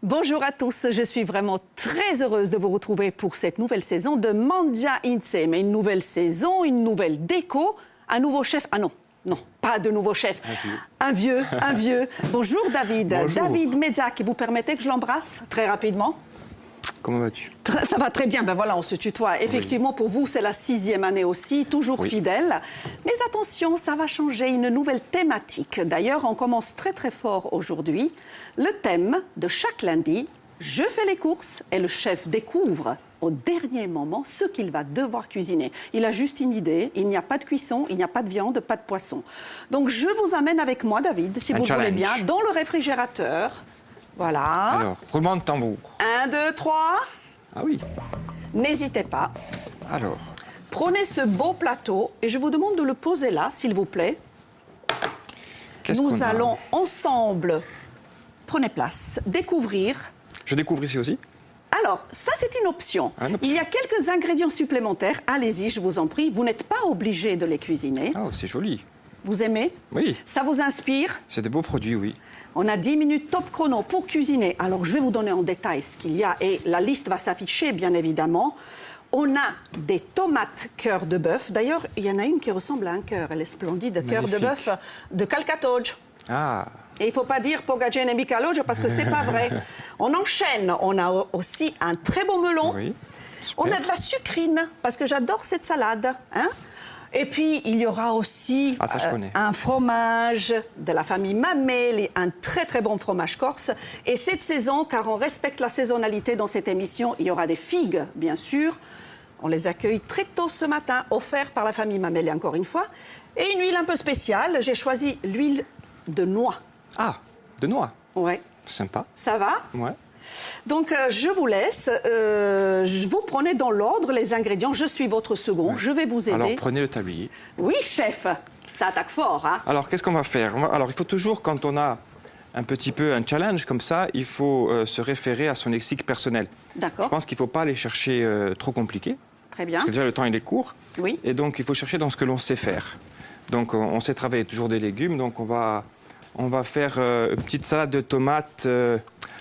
Bonjour à tous, je suis vraiment très heureuse de vous retrouver pour cette nouvelle saison de Mangia Insieme. Une nouvelle saison, une nouvelle déco, un nouveau chef. Ah non, non, pas de nouveau chef. Un vieux. Bonjour David. Bonjour. David Mezzaki, vous permettez que je l'embrasse très rapidement? Comment vas-tu? Ça va très bien, ben voilà, on se tutoie. Effectivement, pour vous, c'est la 6e année aussi, toujours fidèle. Mais attention, ça va changer, une nouvelle thématique. D'ailleurs, on commence très très fort aujourd'hui. Le thème de chaque lundi, je fais les courses et le chef découvre au dernier moment ce qu'il va devoir cuisiner. Il a juste une idée, il n'y a pas de cuisson, il n'y a pas de viande, pas de poisson. Donc je vous amène avec moi, David, si vous le voulez bien, dans le réfrigérateur. Voilà. Alors, roulement de tambour. 1, 2, 3. Ah oui. N'hésitez pas. Alors. Prenez ce beau plateau et je vous demande de le poser là, s'il vous plaît. Nous allons ensemble, prenez place, découvrir. Je découvre ici aussi. Alors, ça c'est une option. Il y a quelques ingrédients supplémentaires. Allez-y, je vous en prie. Vous n'êtes pas obligé de les cuisiner. Oh, c'est joli. Vous aimez? Oui. Ça vous inspire? C'est de beaux produits, oui. On a 10 minutes top chrono pour cuisiner. Alors, je vais vous donner en détail ce qu'il y a et la liste va s'afficher, bien évidemment. On a des tomates cœur de bœuf. D'ailleurs, il y en a une qui ressemble à un cœur. Elle est splendide, cœur de bœuf de Calcatoge. Ah. Et il ne faut pas dire Pogaggene Bicaloge parce que ce n'est pas vrai. On enchaîne. On a aussi un très beau melon. Oui. On a de la sucrine parce que j'adore cette salade. Hein? Et puis, il y aura aussi un fromage de la famille Mameli, un très très bon fromage corse. Et cette saison, car on respecte la saisonnalité dans cette émission, il y aura des figues, bien sûr. On les accueille très tôt ce matin, offerts par la famille Mameli, encore une fois. Et une huile un peu spéciale, j'ai choisi l'huile de noix. Ah, de noix. Ouais. Sympa. Ça va? Ouais. Donc, je vous laisse. Vous prenez dans l'ordre les ingrédients. Je suis votre second. Ouais. Je vais vous aider. Alors, prenez le tablier. Oui, chef. Ça attaque fort, hein? Alors, qu'est-ce qu'on va faire? Alors, il faut toujours, quand on a un petit peu un challenge comme ça, il faut se référer à son lexique personnel. D'accord. Je pense qu'il ne faut pas aller chercher trop compliqué. Très bien. Parce que déjà, le temps, il est court. Oui. Et donc, il faut chercher dans ce que l'on sait faire. Donc, on sait travailler toujours des légumes. Donc, on va faire une petite salade de tomates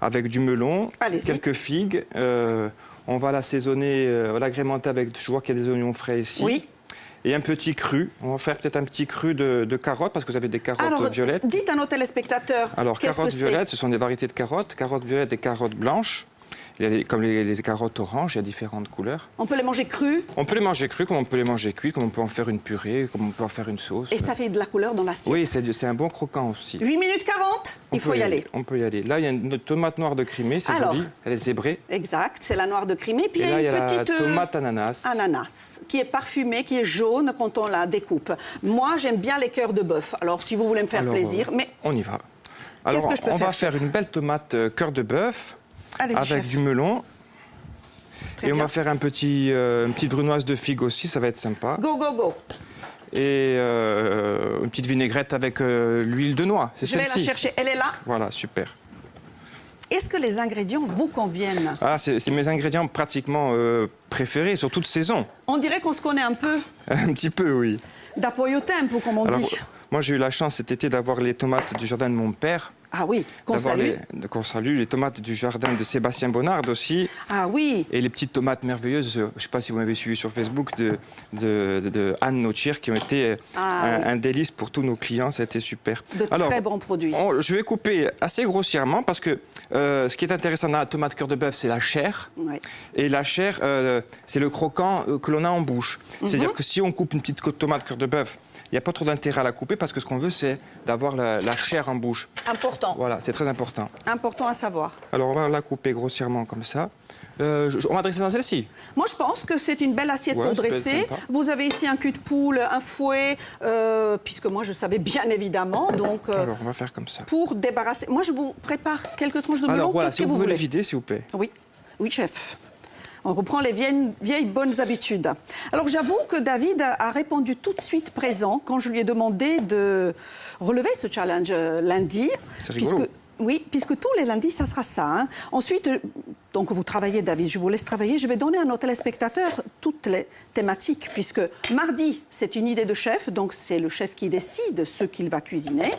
avec du melon, quelques figues. On va l'assaisonner, l'agrémenter avec, je vois qu'il y a des oignons frais ici. Oui. Et un petit cru. On va faire peut-être un petit cru de carottes, parce que vous avez des carottes violettes. Dites à nos téléspectateurs. Alors, carottes violettes, ce sont des variétés de carottes. Carottes violettes et carottes blanches. Comme les carottes oranges, il y a différentes couleurs. On peut les manger crus? On peut les manger crus, comme on peut les manger cuits, comme on peut en faire une purée, comme on peut en faire une sauce. Et ça fait de la couleur dans l'assiette? Oui, c'est un bon croquant aussi. 8 minutes 40, il faut y aller. On peut y aller. Là, il y a une tomate noire de Crimée, c'est joli. Elle est zébrée. Exact, c'est la noire de Crimée. Puis et là, il y a une petite tomate ananas. Ananas, qui est parfumée, qui est jaune quand on la découpe. Moi, j'aime bien les cœurs de bœuf. Alors, si vous voulez me faire plaisir, mais... On y va. Alors, on va faire une belle tomate cœur de bœuf avec du melon. Et on va faire une petite brunoise de figue aussi, ça va être sympa. Go, go, go. Et une petite vinaigrette avec l'huile de noix, c'est celle-ci. Je vais la chercher, elle est là. Voilà, super. Est-ce que les ingrédients vous conviennent? Ah, c'est mes ingrédients pratiquement préférés sur toute saison. On dirait qu'on se connaît un peu. Un petit peu, oui. D'appoio tempo, comme on dit. Moi, j'ai eu la chance cet été d'avoir les tomates du jardin de mon père. Ah oui, qu'on salue. Qu'on salue, les tomates du jardin de Sébastien Bonnard aussi. Ah oui. Et les petites tomates merveilleuses, je ne sais pas si vous m'avez suivi sur Facebook, de Anne Nochir, qui ont été un délice pour tous nos clients, ça a été super. Très bons produits. Je vais couper assez grossièrement parce que ce qui est intéressant dans la tomate cœur de bœuf, c'est la chair. Ouais. Et la chair, c'est le croquant que l'on a en bouche. C'est-à-dire que si on coupe une petite tomate cœur de bœuf, il n'y a pas trop d'intérêt à la couper parce que ce qu'on veut, c'est d'avoir la chair en bouche. Important. Voilà, c'est très important. Important à savoir. Alors, on va la couper grossièrement comme ça. On va dresser dans celle-ci. Moi, je pense que c'est une belle assiette pour dresser. Vous avez ici un cul de poule, un fouet, puisque moi, je savais bien évidemment. Donc, alors, on va faire comme ça. Pour débarrasser... Moi, je vous prépare quelques tranches de melon. Alors, voilà, si vous pouvez le vider, s'il vous plaît. Oui, oui, chef. On reprend les vieilles bonnes habitudes. Alors j'avoue que David a répondu tout de suite présent quand je lui ai demandé de relever ce challenge lundi. C'est rigolo. Oui, puisque tous les lundis, ça sera ça. Hein. Ensuite, donc vous travaillez, David, je vous laisse travailler. Je vais donner à nos téléspectateurs toutes les thématiques, puisque mardi, c'est une idée de chef, donc c'est le chef qui décide ce qu'il va cuisiner.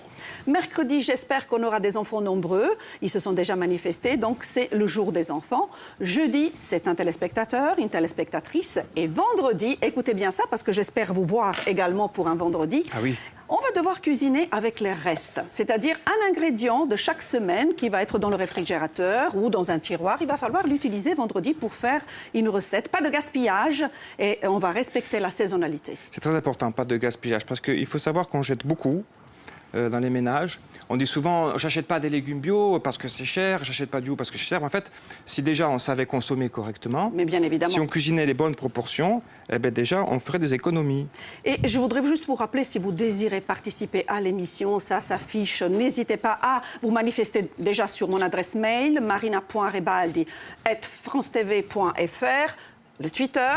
Mercredi, j'espère qu'on aura des enfants nombreux. Ils se sont déjà manifestés, donc c'est le jour des enfants. Jeudi, c'est un téléspectateur, une téléspectatrice. Et vendredi, écoutez bien ça, parce que j'espère vous voir également pour un vendredi. Ah oui. On va devoir cuisiner avec les restes, c'est-à-dire un ingrédient de chaque semaine qui va être dans le réfrigérateur ou dans un tiroir. Il va falloir l'utiliser vendredi pour faire une recette. Pas de gaspillage et on va respecter la saisonnalité. C'est très important, pas de gaspillage, parce qu'il faut savoir qu'on jette beaucoup dans les ménages. On dit souvent, j'achète pas des légumes bio parce que c'est cher, j'achète pas du bio parce que c'est cher. Mais en fait, si déjà on savait consommer correctement, mais bien évidemment, si on cuisinait les bonnes proportions, eh bien déjà on ferait des économies. Et je voudrais juste vous rappeler, si vous désirez participer à l'émission, ça s'affiche. N'hésitez pas à vous manifester déjà sur mon adresse mail, marina.rebaldi@francetv.fr, le Twitter,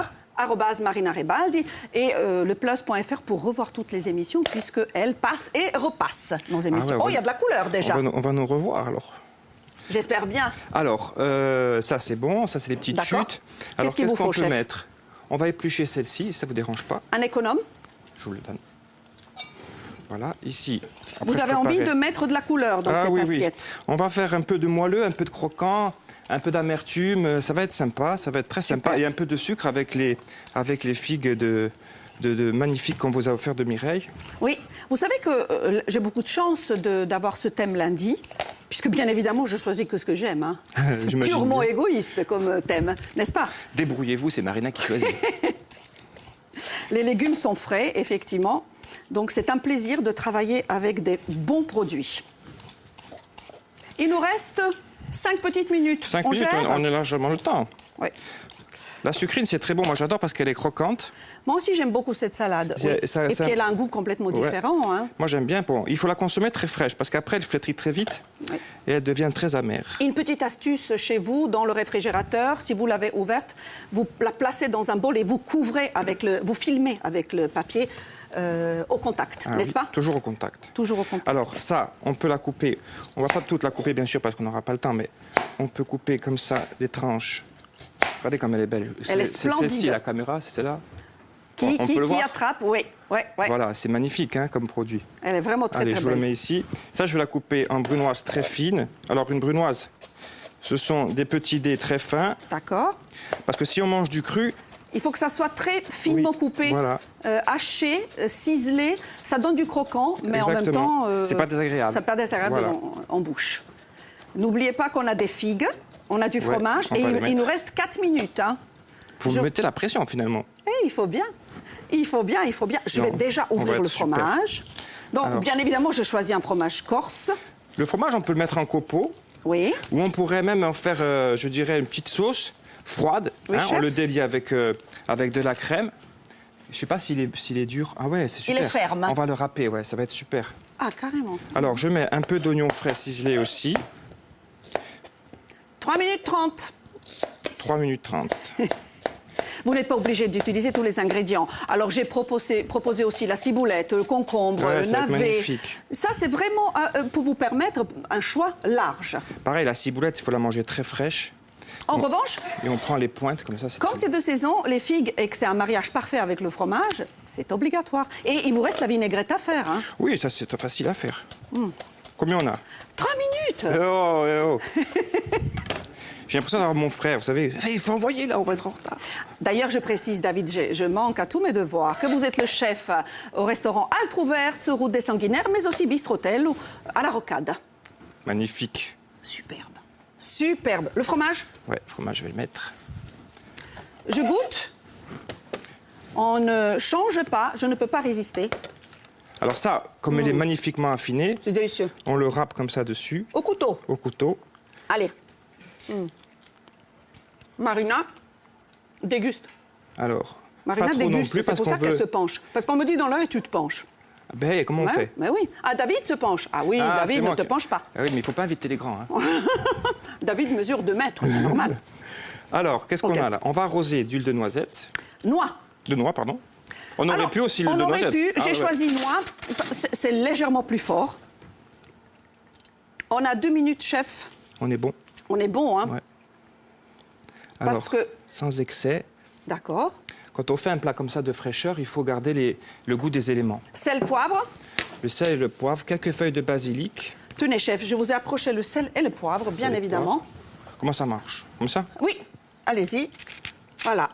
@marina-rebaldi et le plus.fr pour revoir toutes les émissions puisqu'elles passent et repassent nos émissions. Ah ouais, il y a de la couleur déjà. On va nous revoir alors. J'espère bien. Alors, ça c'est bon, ça c'est les petites chutes. Alors qu'est-ce qu'on peut mettre? On va éplucher celle-ci, ça ne vous dérange pas? Un économe? Je vous le donne. Voilà, ici. Après, vous avez envie de mettre de la couleur dans cette assiette? Oui. On va faire un peu de moelleux, un peu de croquant. Un peu d'amertume, ça va être sympa, ça va être très sympa. Et un peu de sucre avec les figues de magnifiques qu'on vous a offert de Mireille. Oui, vous savez que j'ai beaucoup de chance d'avoir ce thème lundi, puisque bien évidemment, je choisis que ce que j'aime. Hein. C'est purement égoïste comme thème, n'est-ce pas? Débrouillez-vous, c'est Marina qui choisit. Les légumes sont frais, effectivement. Donc c'est un plaisir de travailler avec des bons produits. Il nous reste 5 petites minutes. 5 minutes, on a largement le temps. Oui. La sucrine, c'est très bon. Moi, j'adore parce qu'elle est croquante. Moi aussi, j'aime beaucoup cette salade. Oui. Et puis, elle a un goût complètement différent. Hein. Moi, j'aime bien. Bon, il faut la consommer très fraîche parce qu'après, elle flétrit très vite et elle devient très amère. Une petite astuce chez vous, dans le réfrigérateur, si vous l'avez ouverte, vous la placez dans un bol et vous couvrez vous filmez avec le papier au contact, n'est-ce pas? Toujours au contact. Toujours au contact. Alors ça, on peut la couper. On ne va pas toute la couper, bien sûr, parce qu'on n'aura pas le temps, mais on peut couper comme ça des tranches. Regardez comme elle est belle. Elle est splendide. C'est celle-ci, la caméra, c'est celle-là. Qui attrape, oui. Voilà, c'est magnifique hein, comme produit. Elle est vraiment très, très belle. Allez, je la mets ici. Ça, je vais la couper en brunoise très fine. Alors, une brunoise, ce sont des petits dés très fins. D'accord. Parce que si on mange du cru... Il faut que ça soit très finement coupé, voilà. Haché, ciselé. Ça donne du croquant, mais exactement. En même temps... c'est pas désagréable. C'est pas désagréable en bouche. N'oubliez pas qu'on a des figues, on a du fromage, et il nous reste 4 minutes. Hein. Vous me mettez la pression, finalement. Il faut bien. Il faut bien. Je vais déjà ouvrir le fromage. Donc, alors, bien évidemment, je choisis un fromage corse. Le fromage, on peut le mettre en copeaux. Oui. Ou on pourrait même en faire, je dirais, une petite sauce froide. Oui, on le délie avec de la crème. Je ne sais pas s'il est dur. Ah ouais, c'est super. Il est ferme. On va le râper, ouais, ça va être super. Ah, carrément. Alors, je mets un peu d'oignon frais ciselé aussi. 3 minutes 30. 3 minutes 30. Vous n'êtes pas obligé d'utiliser tous les ingrédients. Alors, j'ai proposé aussi la ciboulette, le concombre, le navet. Ça, c'est vraiment pour vous permettre un choix large. Pareil, la ciboulette, il faut la manger très fraîche. En revanche... Et on prend les pointes, comme ça, comme c'est de saison, les figues, et que c'est un mariage parfait avec le fromage, c'est obligatoire. Et il vous reste la vinaigrette à faire. Hein. Oui, ça, c'est facile à faire. Combien on a? 3 minutes. Oh. J'ai l'impression d'avoir mon frère, vous savez. Il faut envoyer, là, on va être en retard. D'ailleurs, je précise, David, je manque à tous mes devoirs, que vous êtes le chef au restaurant Altrouverte, route des Sanguinaires, mais aussi Bistrotel à la Rocade. Magnifique. Superbe. Superbe. Le fromage? Ouais, le fromage, je vais le mettre. Je goûte. On ne change pas, je ne peux pas résister. Alors ça, comme elle est magnifiquement affinée... C'est délicieux. On le râpe comme ça dessus. Au couteau? Au couteau. Allez. Marina, déguste. Alors, Marina pas trop déguste, non plus, c'est pour ça qu'elle se penche. Parce qu'on me dit dans l'heure et tu te penches. Ben, comment on fait? Ben oui. Ah, David se penche. Ah oui, David ne te penche pas. Ah oui, mais il ne faut pas inviter les grands. Hein. David mesure 2 mètres, c'est normal. Alors, qu'est-ce qu'on a là? On va arroser d'huile de noisette. Noix. De noix, pardon. On aurait pu aussi l'huile de noisette. On aurait pu, j'ai choisi noix. C'est légèrement plus fort. On a 2 minutes, chef. On est bon. On est bon, hein? Ouais. Alors, parce que... sans excès. D'accord. Quand on fait un plat comme ça de fraîcheur, il faut garder le goût des éléments. Sel, poivre. Le sel et le poivre, quelques feuilles de basilic. Tenez, chef, je vous ai approché le sel et le poivre, bien évidemment. Comment ça marche? Comme ça? Oui, allez-y. Voilà,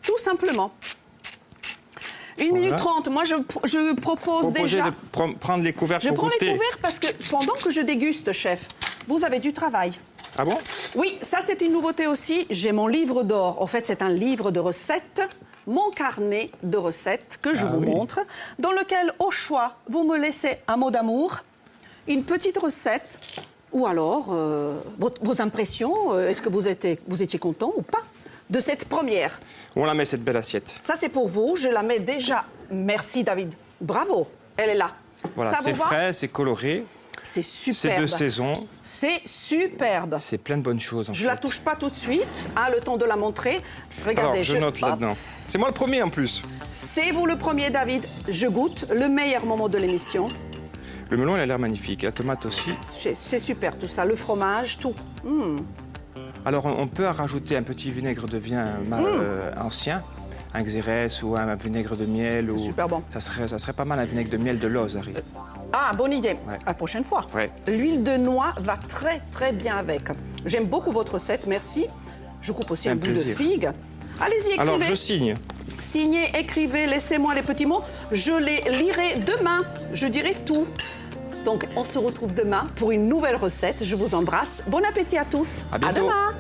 tout simplement. 1 minute 30, moi je propose déjà... de prendre les couverts pour goûter. Je prends les couverts parce que pendant que je déguste, chef, vous avez du travail. Ah bon? Oui, ça c'est une nouveauté aussi. J'ai mon livre d'or. En fait, c'est un livre de recettes, mon carnet de recettes que je vous montre, dans lequel, au choix, vous me laissez un mot d'amour, une petite recette, ou alors vos impressions. Est-ce que vous étiez content ou pas de cette première? On la met, cette belle assiette. Ça, c'est pour vous. Je la mets déjà. Merci, David. Bravo. Elle est là. Voilà, c'est frais, c'est coloré. C'est superbe. C'est de saison. C'est superbe. C'est plein de bonnes choses, en fait. Je la touche pas tout de suite. Le temps de la montrer. Regardez. Alors, je note là-dedans. C'est moi le premier, en plus. C'est vous le premier, David. Je goûte. Le meilleur moment de l'émission. Le melon, il a l'air magnifique. La tomate aussi. C'est super, tout ça. Le fromage, tout. Alors, on peut rajouter un petit vinaigre de vin ancien, un xérès ou un vinaigre de miel. Ou... Super bon. Ça serait pas mal un vinaigre de miel de Loz, Harry. Ah, bonne idée. Ouais. La prochaine fois. Ouais. L'huile de noix va très, très bien avec. J'aime beaucoup votre recette, merci. Je coupe aussi un bout de figue. Allez-y, écrivez. Alors, je signe. Signez, écrivez, laissez-moi les petits mots. Je les lirai demain. Je dirai tout. Donc, on se retrouve demain pour une nouvelle recette. Je vous embrasse. Bon appétit à tous. À bientôt. À demain.